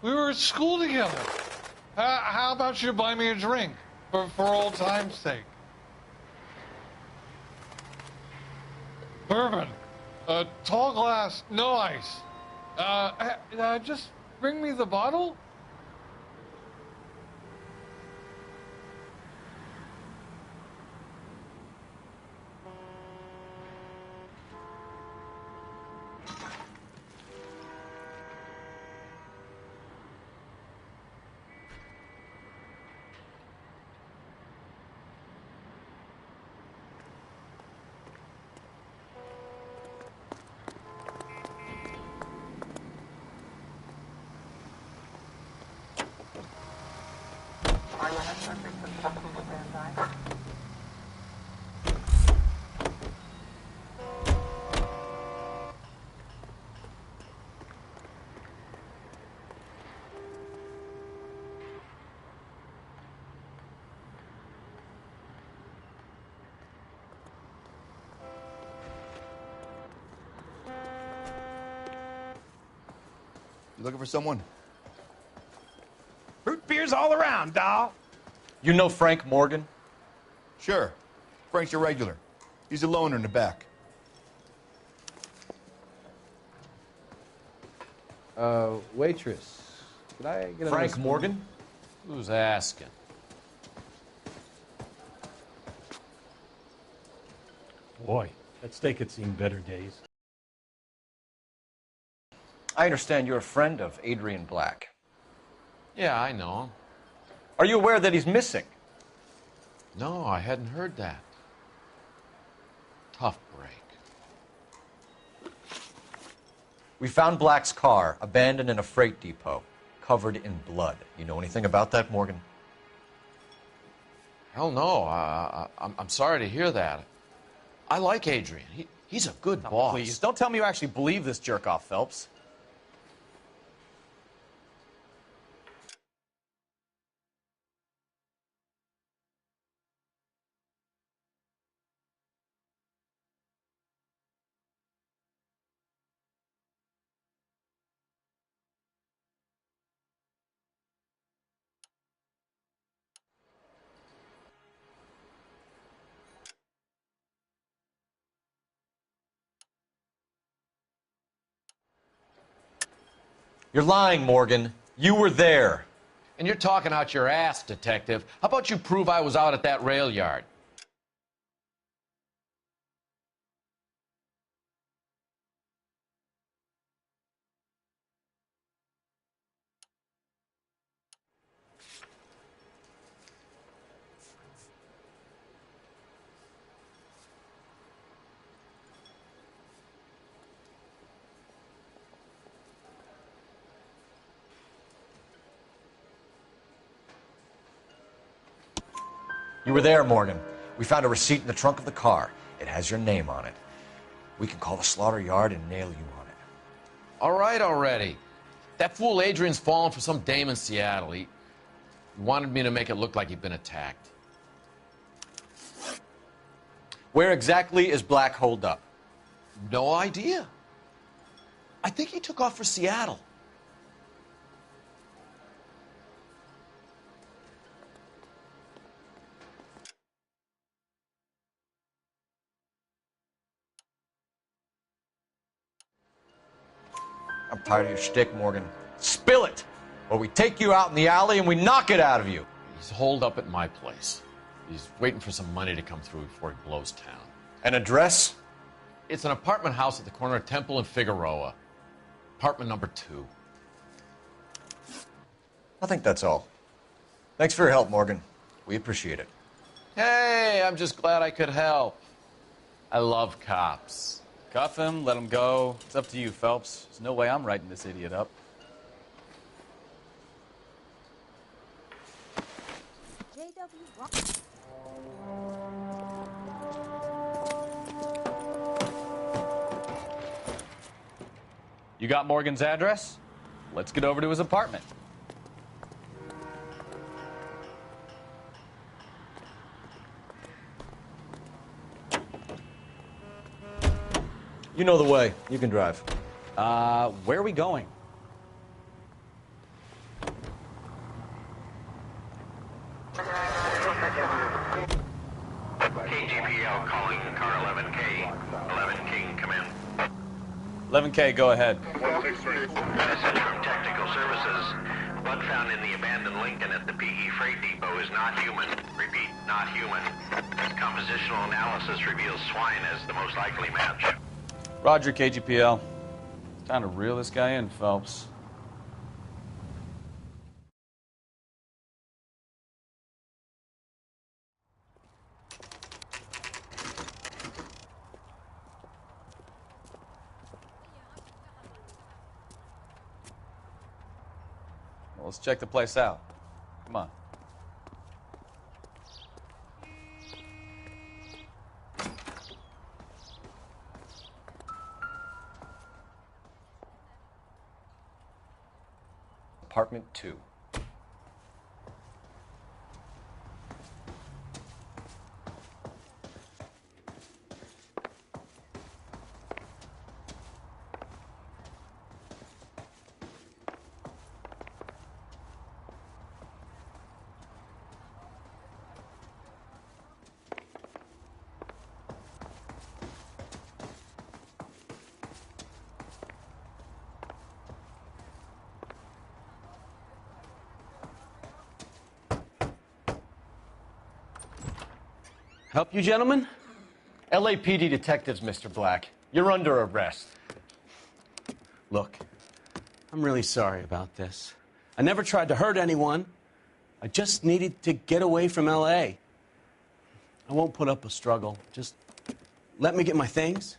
We were at school together. How about you buy me a drink for old time's sake? Bourbon. Tall glass, no ice. Just bring me the bottle? You looking for someone? Root beers all around, doll. You know Frank Morgan? Sure. Frank's your regular. He's a loner in the back. Waitress. Could I get a Frank nice Morgan? Who's asking? Boy, that steak had seen better days. I understand you're a friend of Adrian Black. Yeah, I know him. Are you aware that he's missing? No, I hadn't heard that. Tough break. We found Black's car abandoned in a freight depot, covered in blood. You know anything about that, Morgan? Hell no. I'm sorry to hear that. I like Adrian. He's a good boss. Please, don't tell me you actually believe this jerk-off, Phelps. You're lying, Morgan. You were there. And you're talking out your ass, detective. How about you prove I was out at that rail yard? You were there, Morgan. We found a receipt in the trunk of the car. It has your name on it. We can call the slaughter yard and nail you on it. All right already. That fool Adrian's fallen for some dame in Seattle. He wanted me to make it look like he'd been attacked. Where exactly is Black holed up? No idea. I think he took off for Seattle. I'm tired of your shtick, Morgan. Spill it, or we take you out in the alley and we knock it out of you. He's holed up at my place. He's waiting for some money to come through before he blows town. An address? It's an apartment house at the corner of Temple and Figueroa. Apartment number 2. I think that's all. Thanks for your help, Morgan. We appreciate it. Hey, I'm just glad I could help. I love cops. Cuff him, let him go. It's up to you, Phelps. There's no way I'm writing this idiot up. You got Morgan's address? Let's get over to his apartment. You know the way. You can drive. Where are we going? car 11K. 11 King, come in. 11K, go ahead. Message from Technical Services. Blood found in the abandoned Lincoln at the PE Freight Depot is not human. Repeat, not human. Compositional analysis reveals swine as the most likely match. Roger, KGPL. Time to reel this guy in, Phelps. Well, let's check the place out. Come on. Apartment 2. Help you, gentlemen? LAPD detectives, Mr. Black. You're under arrest. Look, I'm really sorry about this. I never tried to hurt anyone. I just needed to get away from L.A. I won't put up a struggle. Just let me get my things.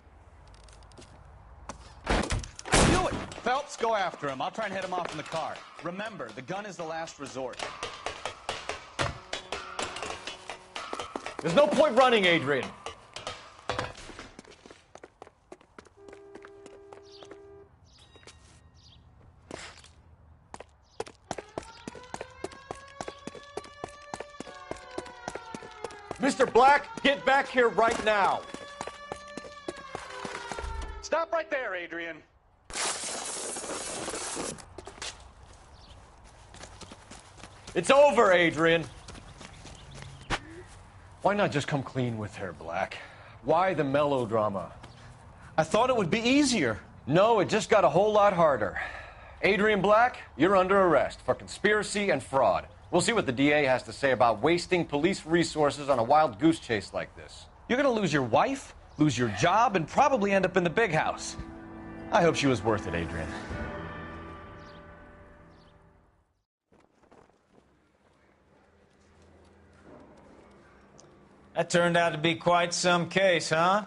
Do it! Phelps, go after him. I'll try and head him off in the car. Remember, the gun is the last resort. There's no point running, Adrian. Mr. Black, get back here right now. Stop right there, Adrian. It's over, Adrian. Why not just come clean with her, Black? Why the melodrama? I thought it would be easier. No, it just got a whole lot harder. Adrian Black, you're under arrest for conspiracy and fraud. We'll see what the DA has to say about wasting police resources on a wild goose chase like this. You're gonna lose your wife, lose your job, and probably end up in the big house. I hope she was worth it, Adrian. That turned out to be quite some case, huh?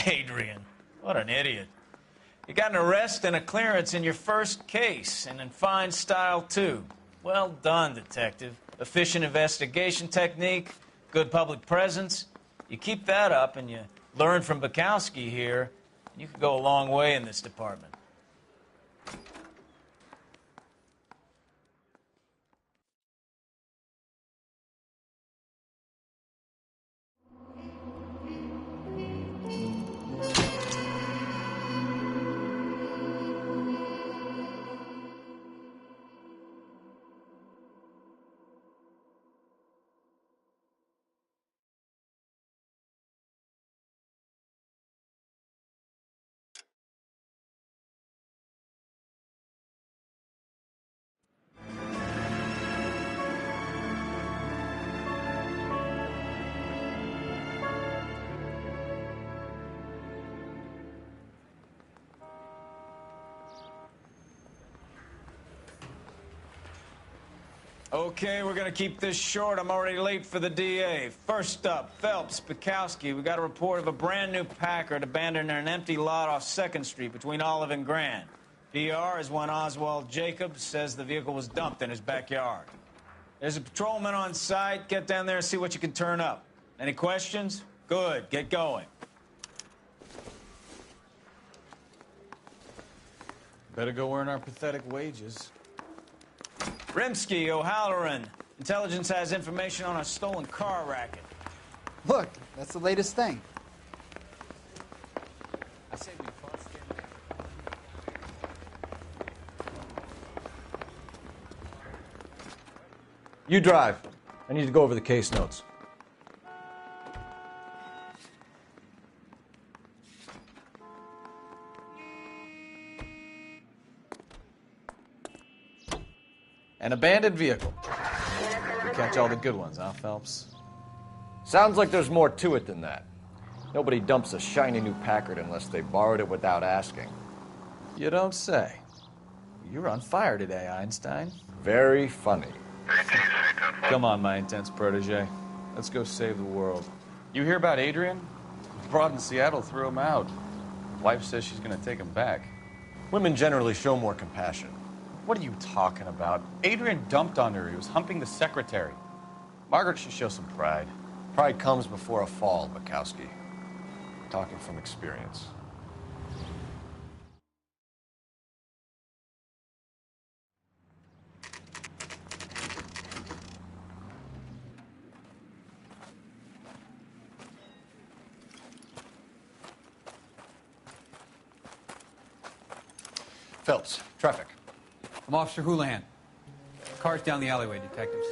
Adrian, what an idiot. You got an arrest and a clearance in your first case, and in fine style, too. Well done, detective. Efficient investigation technique, good public presence. You keep that up and you learn from Bukowski here, you could go a long way in this department. Okay, we're gonna keep this short. I'm already late for the DA. First up, Phelps, Bukowski. We got a report of a brand new Packard abandoned in an empty lot off 2nd Street between Olive and Grand. PR is one Oswald Jacobs says the vehicle was dumped in his backyard. There's a patrolman on site. Get down there and see what you can turn up. Any questions? Good, get going. Better go earn our pathetic wages. Rimsky, O'Halloran. Intelligence has information on a stolen car racket. Look, that's the latest thing. I say we bust in there. You drive. I need to go over the case notes. An abandoned vehicle. You catch all the good ones, huh, Phelps? Sounds like there's more to it than that. Nobody dumps a shiny new Packard unless they borrowed it without asking. You don't say. You're on fire today, Einstein. Very funny. Come on, my intense protege. Let's go save the world. You hear about Adrian? Broad in Seattle threw him out. Wife says she's gonna take him back. Women generally show more compassion. What are you talking about? Adrian dumped on her. He was humping the secretary. Margaret should show some pride. Pride comes before a fall, Bukowski. Talking from experience. Phelps, traffic. I'm Officer Houlihan. Car's down the alleyway, detectives.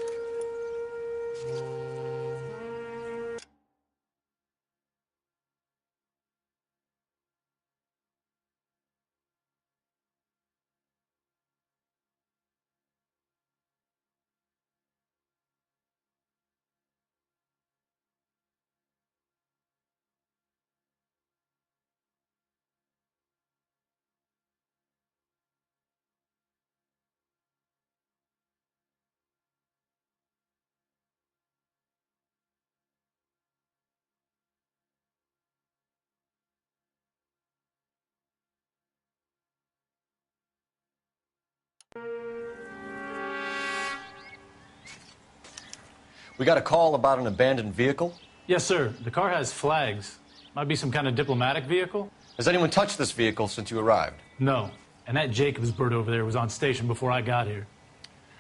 We got a call about an abandoned vehicle. Yes, sir. The car has flags. Might be some kind of diplomatic vehicle. Has anyone touched this vehicle since you arrived? No. And that Jacobs bird over there was on station before I got here.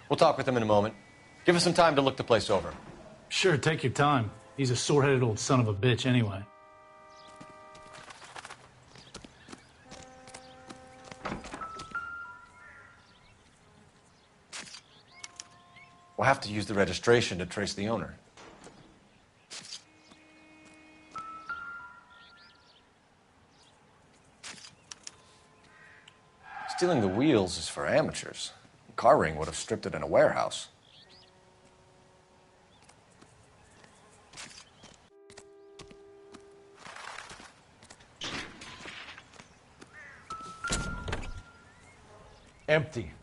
We'll talk with him in a moment. Give us some time to look the place over. Sure, take your time. He's a sore-headed old son of a bitch anyway. We'll have to use the registration to trace the owner. Stealing the wheels is for amateurs. Car ring would have stripped it in a warehouse. Empty.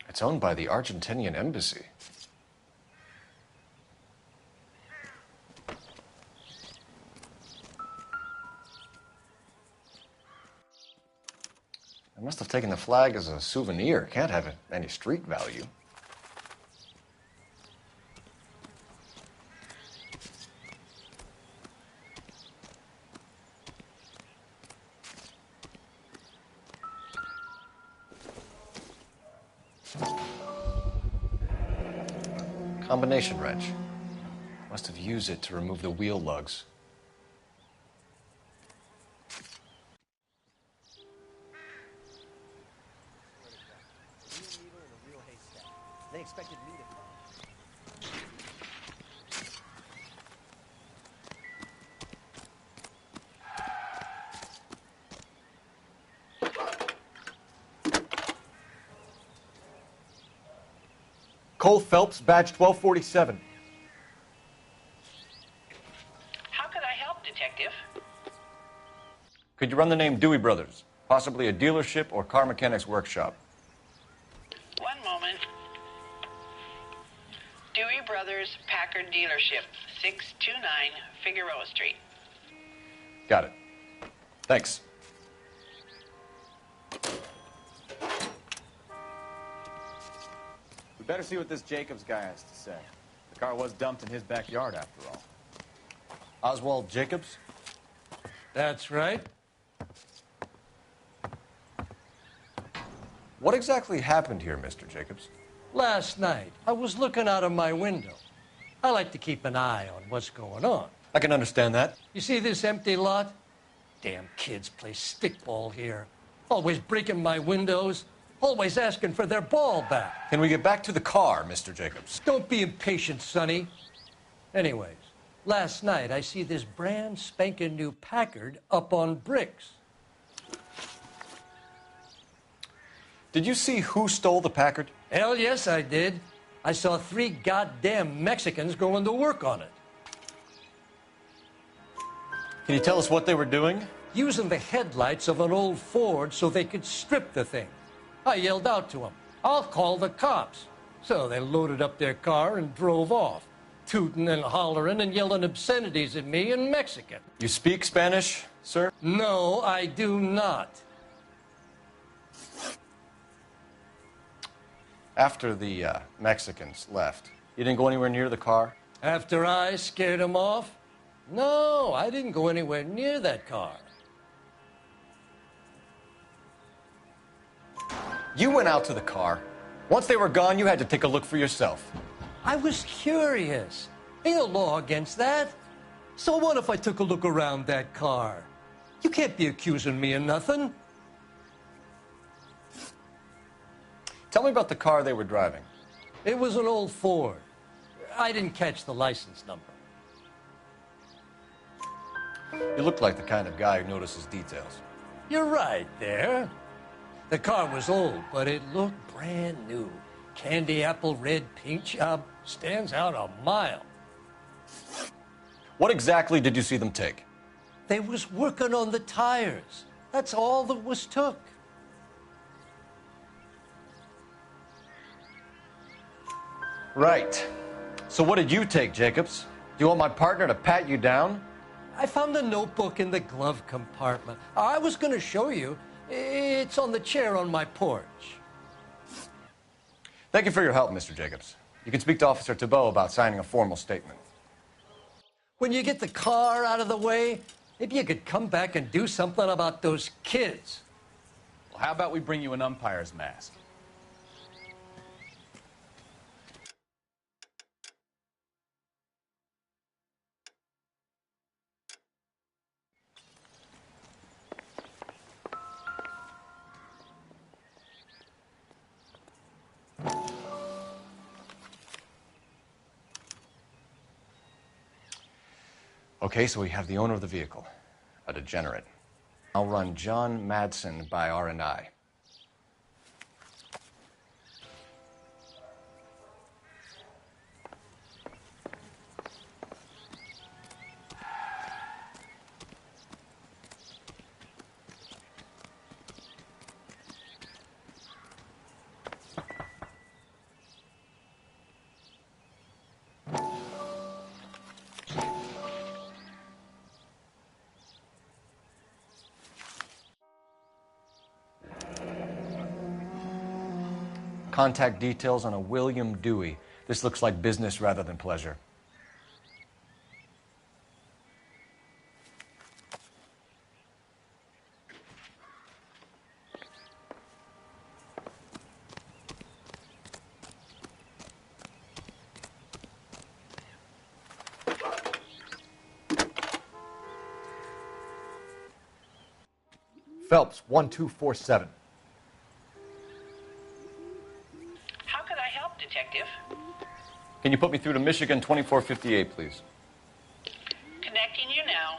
It's owned by the Argentinian embassy. I must have taken the flag as a souvenir. Can't have any street value. Combination wrench. Must have used it to remove the wheel lugs. They expected me to. Cole Phelps, badge 1247. How could I help, Detective? Could you run the name Dewey Brothers? Possibly a dealership or car mechanics workshop. One moment. Dewey Brothers Packard Dealership, 629 Figueroa Street. Got it. Thanks. We better see what this Jacobs guy has to say. The car was dumped in his backyard, after all. Oswald Jacobs? That's right. What exactly happened here, Mr. Jacobs? Last night, I was looking out of my window. I like to keep an eye on what's going on. I can understand that. You see this empty lot? Damn kids play stickball here. Always breaking my windows. Always asking for their ball back. Can we get back to the car, Mr. Jacobs? Don't be impatient, Sonny. Anyways, Last night, I see this brand spanking new Packard up on bricks. Did you see who stole the Packard? Hell yes, I did. I saw 3 goddamn Mexicans going to work on it. Can you tell us what they were doing? Using the headlights of an old Ford so they could strip the thing. I yelled out to them, "I'll call the cops." So they loaded up their car and drove off, tooting and hollering and yelling obscenities at me in Mexican. You speak Spanish, sir? No, I do not. After the Mexicans left, you didn't go anywhere near the car? After I scared them off? No, I didn't go anywhere near that car. You went out to the car. Once they were gone, you had to take a look for yourself. I was curious. Ain't no law against that. So what if I took a look around that car? You can't be accusing me of nothing. Tell me about the car they were driving. It was an old Ford. I didn't catch the license number. You look like the kind of guy who notices details. You're right there. The car was old, but it looked brand new. Candy apple red paint job stands out a mile. What exactly did you see them take? They was working on the tires. That's all that was took. Right. So what did you take, Jacobs? Do you want my partner to pat you down? I found a notebook in the glove compartment. I was going to show you. It's on the chair on my porch. Thank you for your help, Mr. Jacobs. You can speak to Officer Thibault about signing a formal statement. When you get the car out of the way, maybe you could come back and do something about those kids. Well, how about we bring you an umpire's mask? Okay, so we have the owner of the vehicle, a degenerate. I'll run John Madsen by R&I. Contact details on a William Dewey. This looks like business rather than pleasure. Phelps, 1247. How could I help, Detective? Can you put me through to Michigan 2458, please? Connecting you now.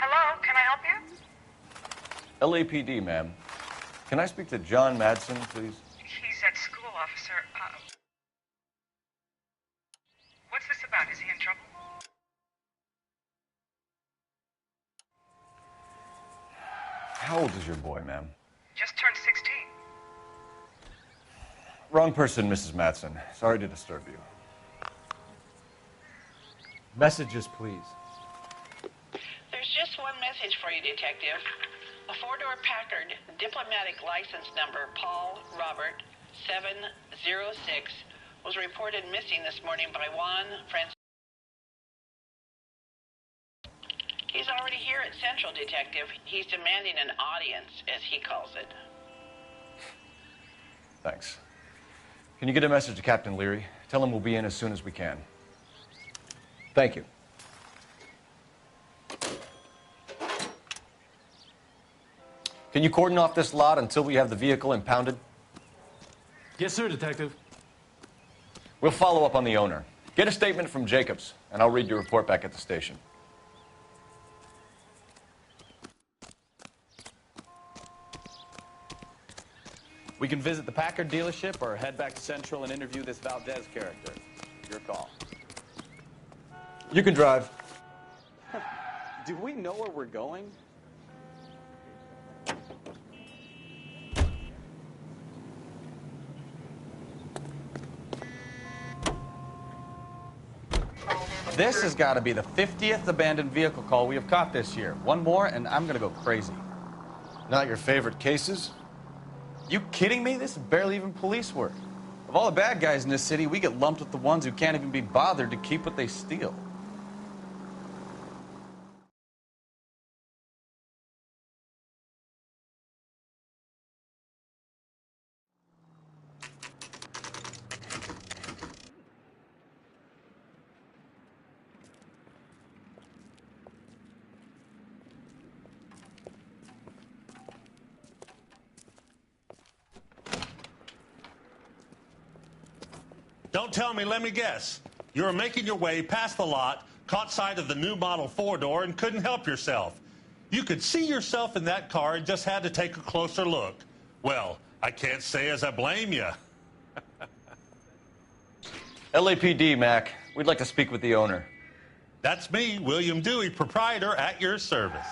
Hello, can I help you? LAPD, ma'am. Can I speak to John Madsen, please? He's at school, officer. What's this about? Is he in trouble? How old is your boy, ma'am? Just turned 16. Wrong person, Mrs. Matson. Sorry to disturb you. Messages, please. There's just one message for you, Detective. A four-door Packard diplomatic license number Paul Robert 706 was reported missing this morning by Juan Francisco. He's already here at Central, Detective. He's demanding an audience, as he calls it. Thanks. Can you get a message to Captain Leary? Tell him we'll be in as soon as we can. Thank you. Can you cordon off this lot until we have the vehicle impounded? Yes, sir, Detective. We'll follow up on the owner. Get a statement from Jacobs, and I'll read your report back at the station. We can visit the Packard dealership or head back to Central and interview this Valdez character. Your call. You can drive. Do we know where we're going? This has got to be the 50th abandoned vehicle call we have caught this year. One more, and I'm going to go crazy. Not your favorite cases? You kidding me? This is barely even police work. Of all the bad guys in this city, we get lumped with the ones who can't even be bothered to keep what they steal. Don't tell me, let me guess. You were making your way past the lot, caught sight of the new model four-door, and couldn't help yourself. You could see yourself in that car and just had to take a closer look. Well, I can't say as I blame you. LAPD, Mac. We'd like to speak with the owner. That's me, William Dewey, proprietor, at your service.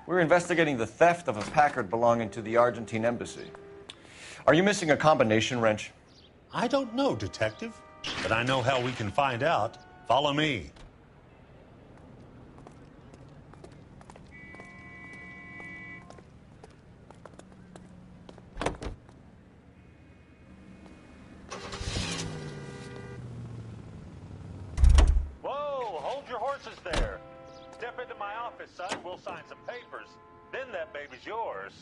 We're investigating the theft of a Packard belonging to the Argentine embassy. Are you missing a combination wrench? I don't know, Detective, but I know how we can find out. Follow me. Whoa, hold your horses there. Step into my office, son. We'll sign some papers. Then that baby's yours.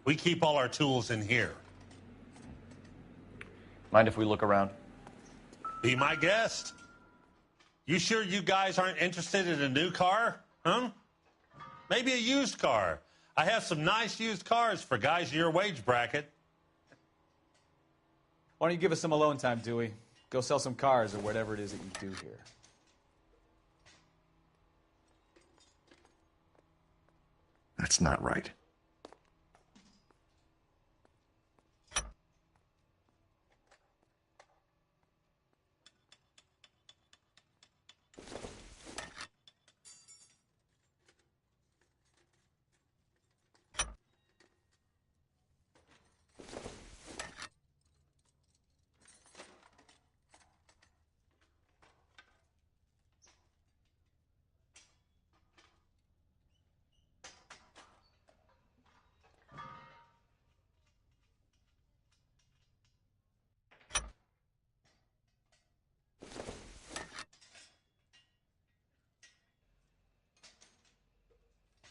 We keep all our tools in here. Mind if we look around? Be my guest. You sure you guys aren't interested in a new car? Huh? Maybe a used car. I have some nice used cars for guys in your wage bracket. Why don't you give us some alone time, Dewey? Go sell some cars or whatever it is that you do here. That's not right.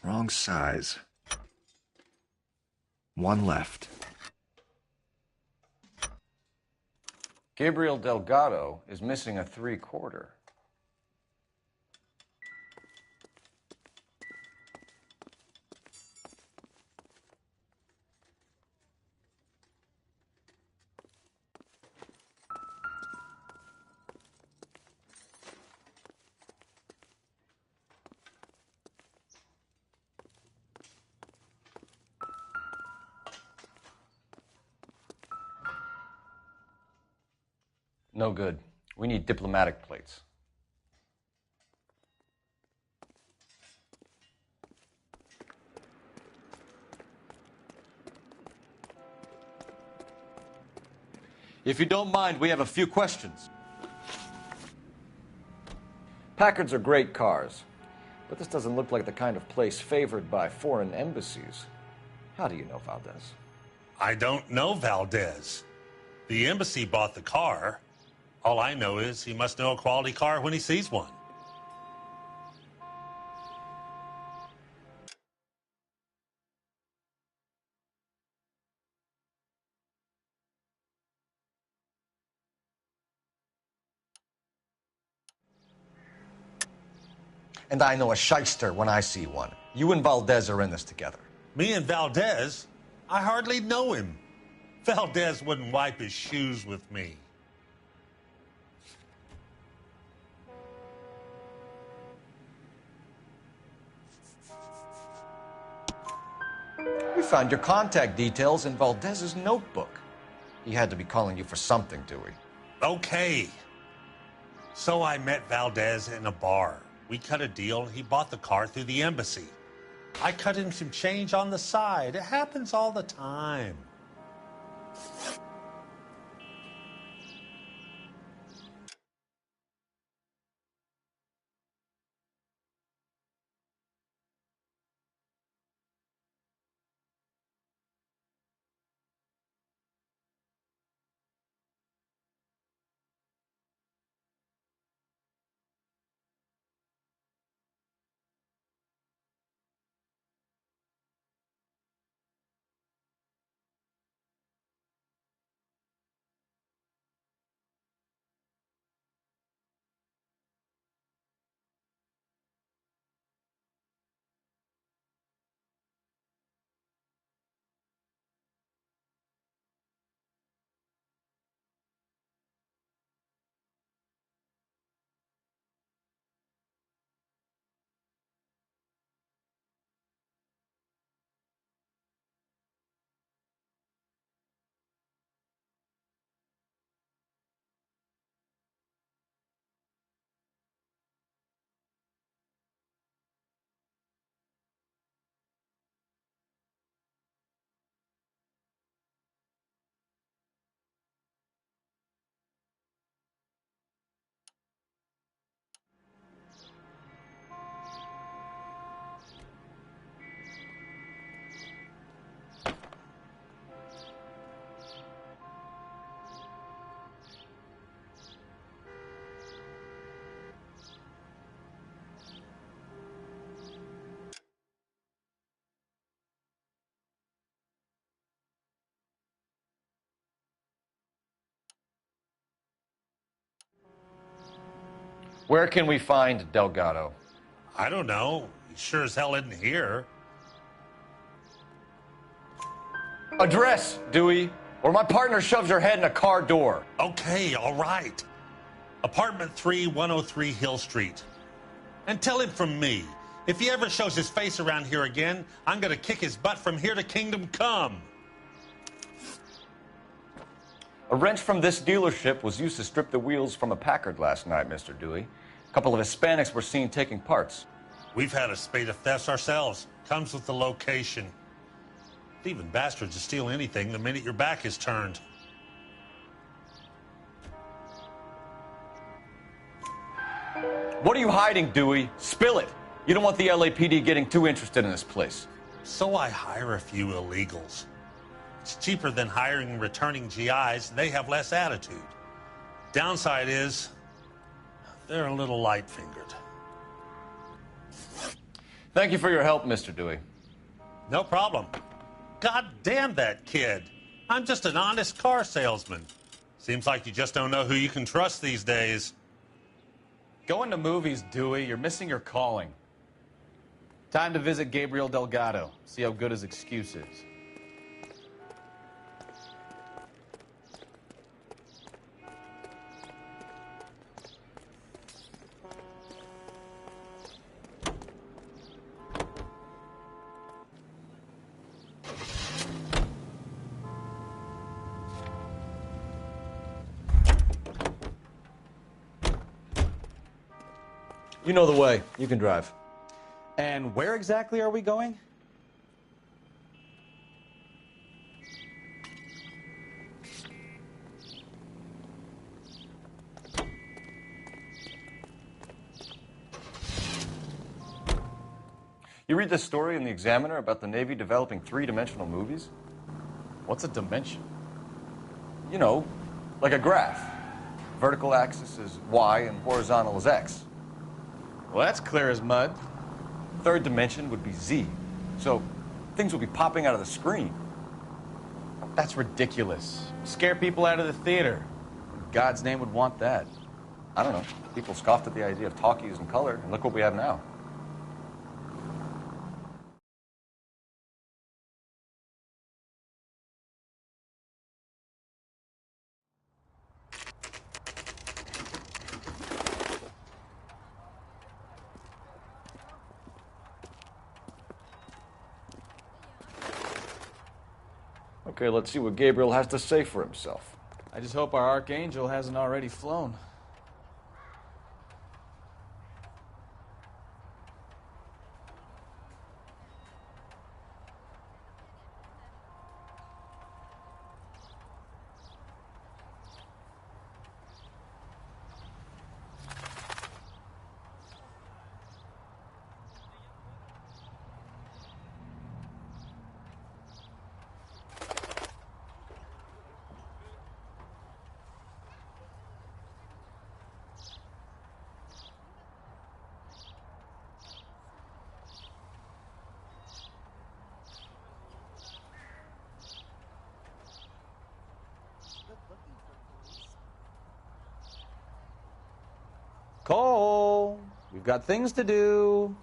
Wrong size. One left. Gabriel Delgado is missing a 3/4. No good. We need diplomatic plates. If you don't mind, we have a few questions. Packards are great cars, but this doesn't look like the kind of place favored by foreign embassies. How do you know Valdez? I don't know Valdez. The embassy bought the car. All I know is he must know a quality car when he sees one. And I know a shyster when I see one. You and Valdez are in this together. Me and Valdez? I hardly know him. Valdez wouldn't wipe his shoes with me. We found your contact details in Valdez's notebook. He had to be calling you for something, Dewey. Okay. So I met Valdez in a bar. We cut a deal, and he bought the car through the embassy. I cut him some change on the side. It happens all the time. Where can we find Delgado? I don't know. He sure as hell isn't here. Address, Dewey, or my partner shoves your head in a car door. Okay, all right. Apartment 3, 103 Hill Street. And tell him from me, if he ever shows his face around here again, I'm going to kick his butt from here to Kingdom Come. A wrench from this dealership was used to strip the wheels from a Packard last night, Mr. Dewey. A couple of Hispanics were seen taking parts. We've had a spate of thefts ourselves. Comes with the location. Thieving bastards to steal anything the minute your back is turned. What are you hiding, Dewey? Spill it. You don't want the LAPD getting too interested in this place. So I hire a few illegals. It's cheaper than hiring returning GIs, and they have less attitude. Downside is, they're a little light-fingered. Thank you for your help, Mr. Dewey. No problem. God damn that kid. I'm just an honest car salesman. Seems like you just don't know who you can trust these days. Going to movies, Dewey. You're missing your calling. Time to visit Gabriel Delgado. See how good his excuse is. You know the way. You can drive. And where exactly are we going? You read this story in the Examiner about the Navy developing three-dimensional movies? What's a dimension? You know, like a graph. Vertical axis is Y and horizontal is X. Well, that's clear as mud. Third dimension would be Z. So things will be popping out of the screen. That's ridiculous. Scare people out of the theater. In God's name would want that. I don't know. People scoffed at the idea of talkies in color, and look what we have now. Okay, let's see what Gabriel has to say for himself. I just hope our archangel hasn't already flown. Cole, we've got things to do.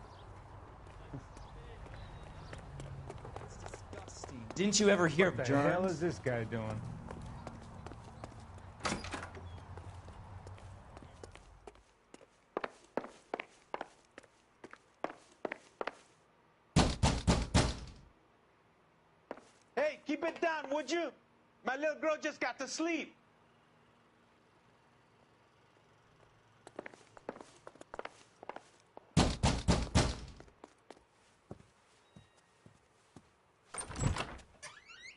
Didn't you ever hear What of the hell germs? is this guy doing? Hey, keep it down, would you? My little girl just got to sleep.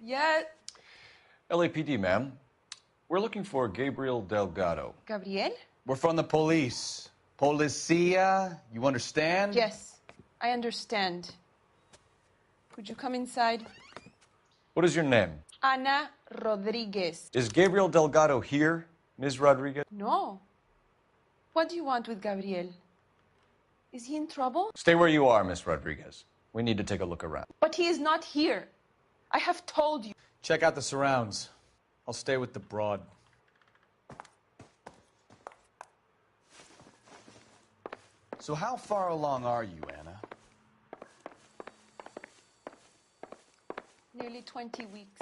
Yeah, LAPD, ma'am. We're looking for Gabriel Delgado. Gabriel? We're from the police. Policia, you understand? Yes, I understand. Could you come inside? What is your name? Ana Rodriguez. Is Gabriel Delgado here, Ms. Rodriguez? No. What do you want with Gabriel? Is he in trouble? Stay where you are, Ms. Rodriguez. We need to take a look around. But he is not here. I have told you. Check out the surrounds. I'll stay with the broad. So how far along are you, Anna? Nearly 20 weeks.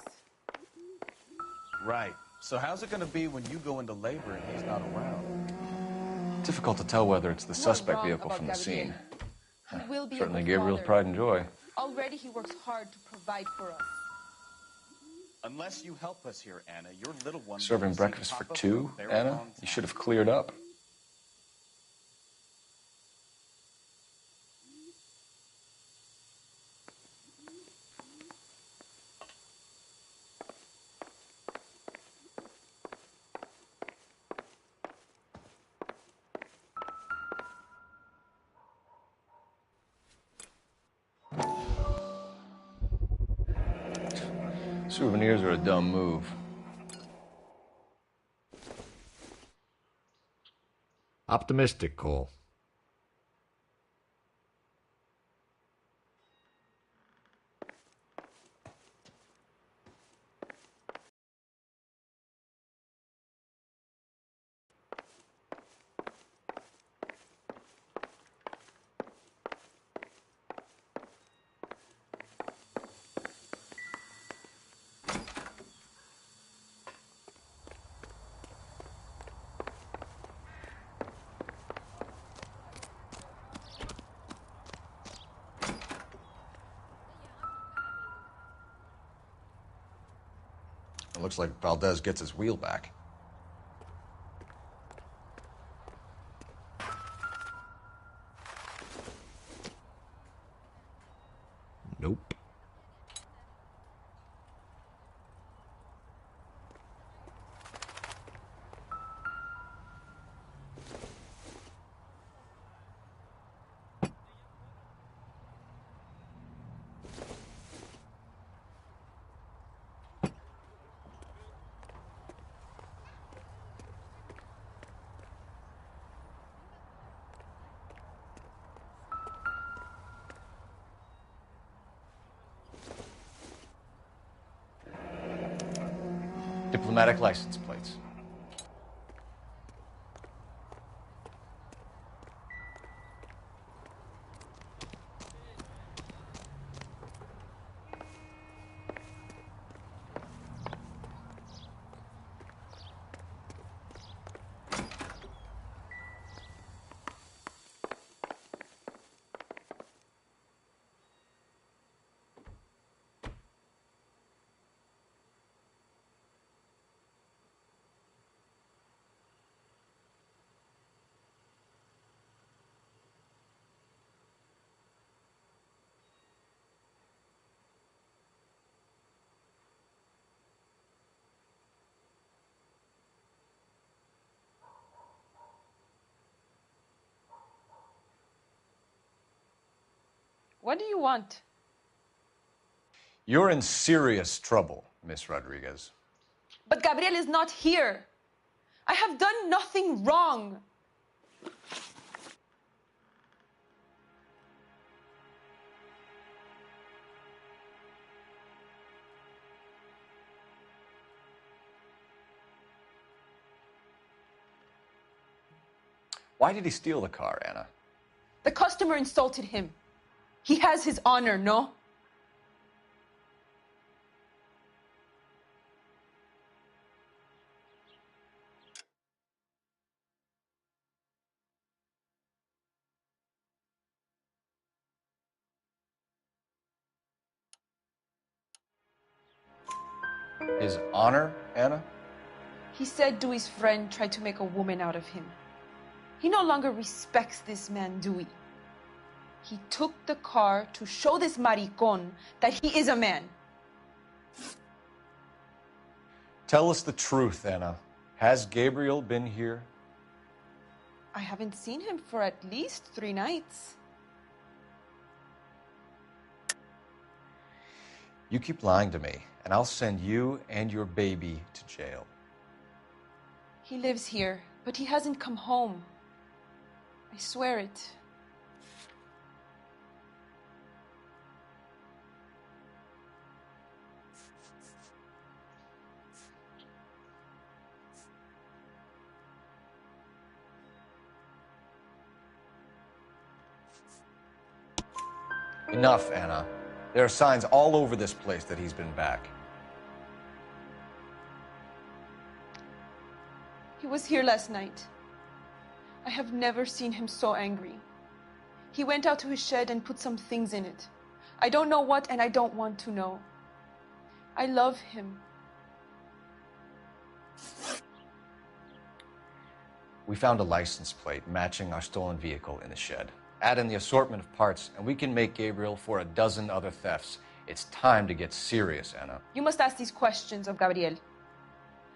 Right. So how's it going to be when you go into labor and he's not around? Difficult to tell whether it's the You are suspect wrong vehicle about from the Gabriel. scene. He will be Certainly a good Gabriel's father. pride and joy. Already he works hard to provide for us. Unless you help us here, Anna, your little one... Serving breakfast for two, Anna? You should have cleared up. Souvenirs are a dumb move. Optimistic, Cole. Looks like Valdez gets his wheel back. Nope. Diplomatic license plates. What do you want? You're in serious trouble, Miss Rodriguez. But Gabriel is not here. I have done nothing wrong. Why did he steal the car, Anna? The customer insulted him. He has his honor, no? His honor, Anna? He said Dewey's friend tried to make a woman out of him. He no longer respects this man, Dewey. He took the car to show this maricon that he is a man. Tell us the truth, Anna. Has Gabriel been here? I haven't seen him for at least 3 nights. You keep lying to me, and I'll send you and your baby to jail. He lives here, but he hasn't come home. I swear it. Enough, Anna. There are signs all over this place that he's been back. He was here last night. I have never seen him so angry. He went out to his shed and put some things in it. I don't know what, and I don't want to know. I love him. We found a license plate matching our stolen vehicle in the shed. Add in the assortment of parts, and we can make Gabriel for a dozen other thefts. It's time to get serious, Anna. You must ask these questions of Gabriel.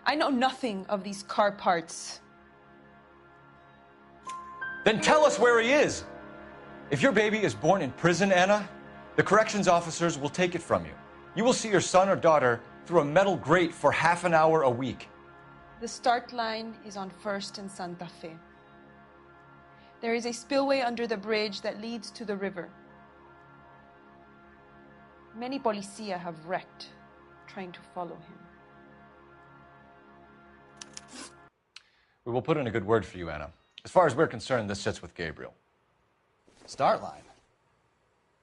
I know nothing of these car parts. Then tell us where he is. If your baby is born in prison, Anna, the corrections officers will take it from you. You will see your son or daughter through a metal grate for half an hour a week. The start line is on 1st and Santa Fe. There is a spillway under the bridge that leads to the river. Many policia have wrecked trying to follow him. We will put in a good word for you, Anna. As far as we're concerned, this sits with Gabriel. Start line?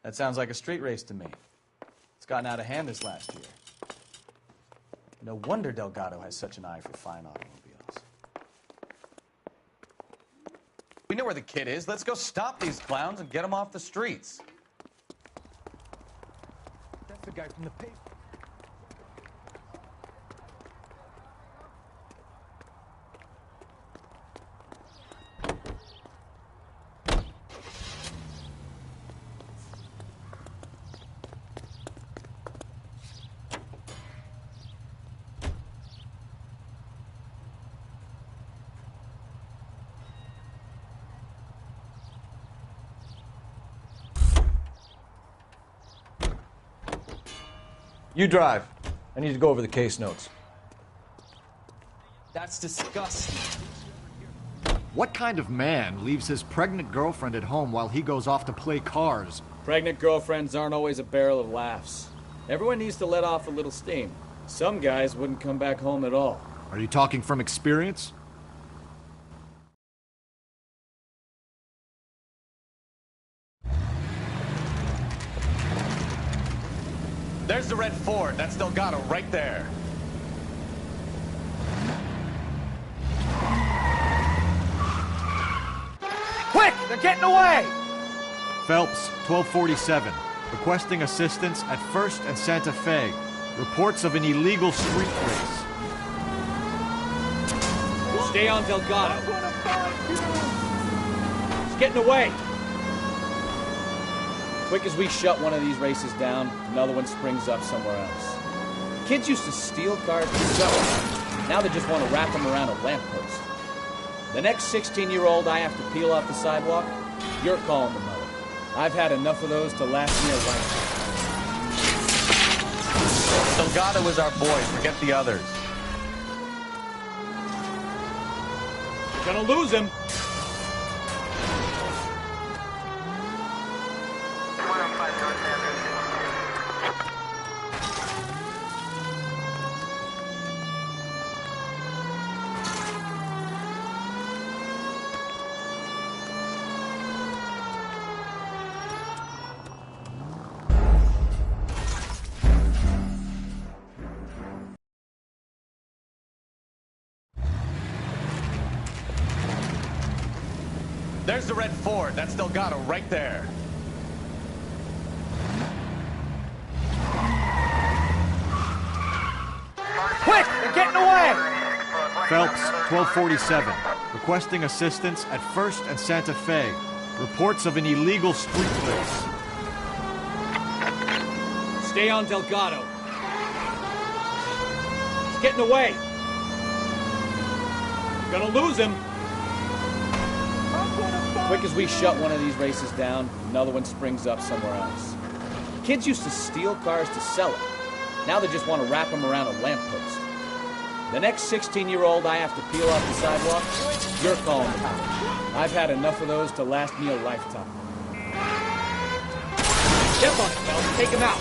That sounds like a street race to me. It's gotten out of hand this last year. No wonder Delgado has such an eye for fine automobiles. We know where the kid is. Let's go stop these clowns and get them off the streets. That's the guy from the paper. You drive. I need to go over the case notes. That's disgusting. What kind of man leaves his pregnant girlfriend at home while he goes off to play cars? Pregnant girlfriends aren't always a barrel of laughs. Everyone needs to let off a little steam. Some guys wouldn't come back home at all. Are you talking from experience? There's the red Ford. That's Delgado right there. Quick! They're getting away! Phelps, 1247. Requesting assistance at 1st and Santa Fe. Reports of an illegal street race. Stay on Delgado. He's getting away. Quick as we shut one of these races down, another one springs up somewhere else. Kids used to steal cars and sell them. Now they just want to wrap them around a lamppost. The next 16-year-old I have to peel off the sidewalk, you're calling the mother. I've had enough of those to last me a lifetime. Delgado is our boy. Forget the others. You're gonna lose him. There's the red Ford. That's Delgado right there. Quick! They're getting away! Phelps, 1247. Requesting assistance at 1st and Santa Fe. Reports of an illegal street race. Stay on Delgado. He's getting away. Gonna lose him. Quick as we shut one of these races down, another one springs up somewhere else. Kids used to steal cars to sell them. Now they just want to wrap them around a lamppost. The next 16-year-old I have to peel off the sidewalk, you're calling the mother. I've had enough of those to last me a lifetime. Step on it, Phelps. Take him out.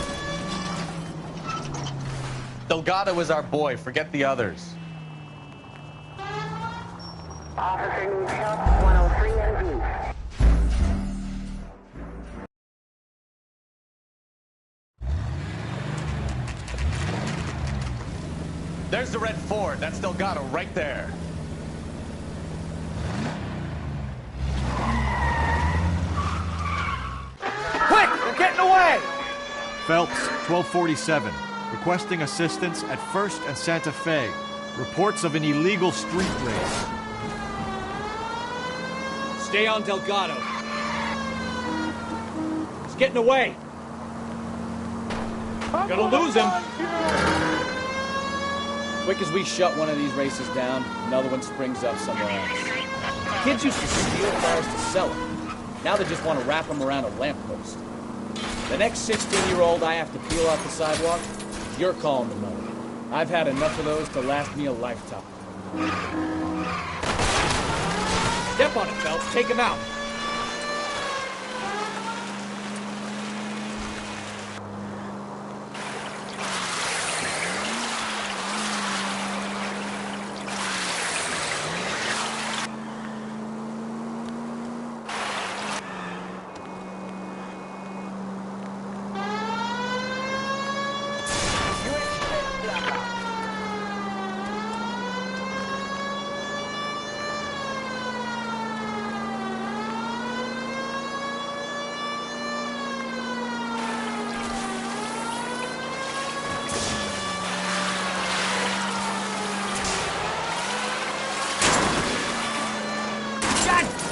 Delgado is our boy. Forget the others. Officer needs help, 103 and B. There's the red Ford. That's Delgado right there. Quick! They're getting away! Phelps, 1247. Requesting assistance at 1st and Santa Fe. Reports of an illegal street race. Stay on Delgado. He's getting away. Gonna lose him. Quick as we shut one of these races down, another one springs up somewhere else. Kids used to steal cars to sell them. Now they just want to wrap them around a lamppost. The next 16-year-old I have to peel off the sidewalk, you're calling the mother. I've had enough of those to last me a lifetime. Step on it, Phelps. Take him out.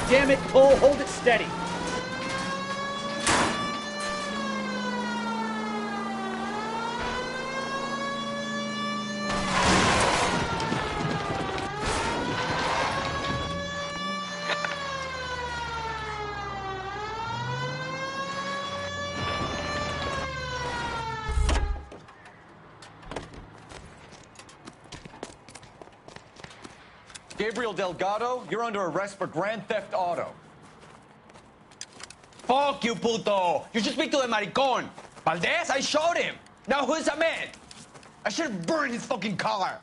Damn it, Cole, hold it steady. Gabriel Delgado, you're under arrest for grand theft auto. Fuck you, puto! You should speak to the maricon. Valdez, I showed him. Now who's the man? I should have burned his fucking car.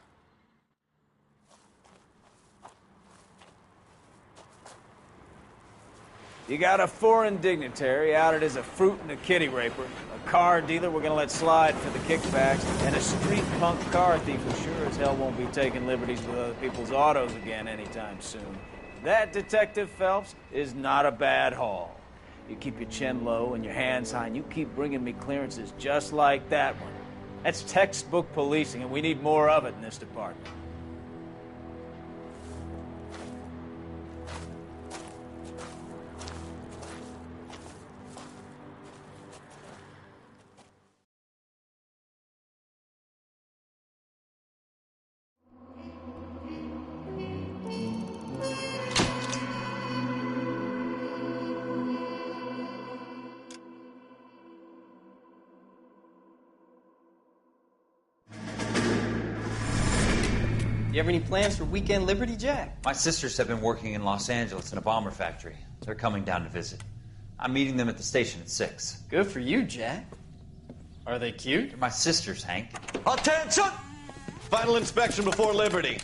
You got a foreign dignitary outed as a fruit and a kitty raper, a car dealer we're gonna let slide for the kickbacks, and a street punk car thief who sure as hell won't be taking liberties with other people's autos again anytime soon. That, Detective Phelps, is not a bad haul. You keep your chin low and your hands high, and you keep bringing me clearances just like that one. That's textbook policing, and we need more of it in this department. You have any plans for Weekend Liberty, Jack? My sisters have been working in Los Angeles in a bomber factory. They're coming down to visit. I'm meeting them at the station at 6. Good for you, Jack. Are they cute? They're my sisters, Hank. Attention! Final inspection before Liberty.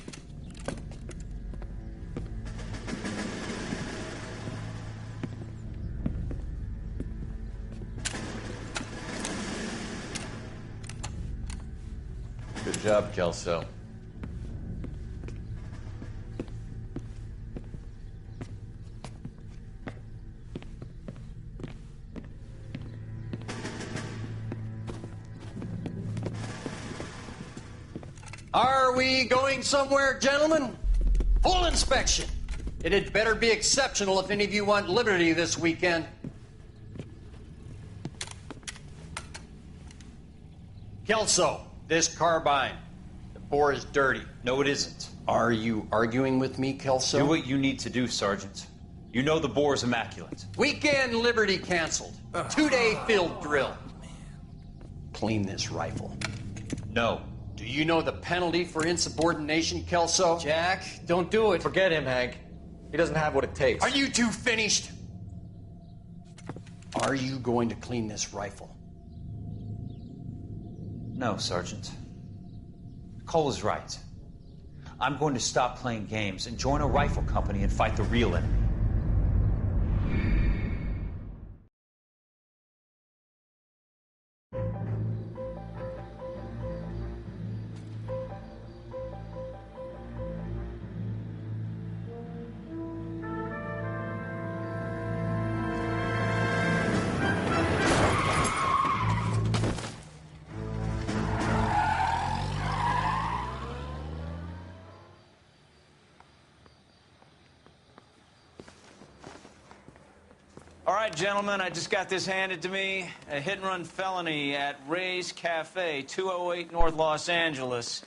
Good job, Kelso. Are we going somewhere, gentlemen? Full inspection. It had better be exceptional if any of you want liberty this weekend. Kelso, this carbine. The bore is dirty. No, it isn't. Are you arguing with me, Kelso? Do what you need to do, Sergeant. You know the bore's immaculate. Weekend liberty canceled. 2-day field drill. Clean this rifle. No. Do you know the penalty for insubordination, Kelso? Jack, don't do it. Forget him, Hank. He doesn't have what it takes. Are you two finished? Are you going to clean this rifle? No, Sergeant. Cole is right. I'm going to stop playing games and join a rifle company and fight the real enemy. All right, gentlemen, I just got this handed to me. A hit-and-run felony at Ray's Cafe, 208 North Los Angeles.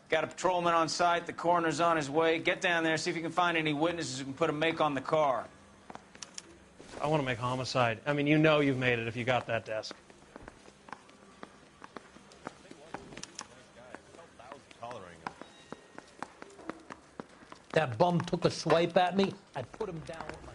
Got a patrolman on site. The coroner's on his way. Get down there, see if you can find any witnesses who can put a make on the car. I want to make homicide. I mean, you know you've made it if you got that desk. That bum took a swipe at me. I put him down with my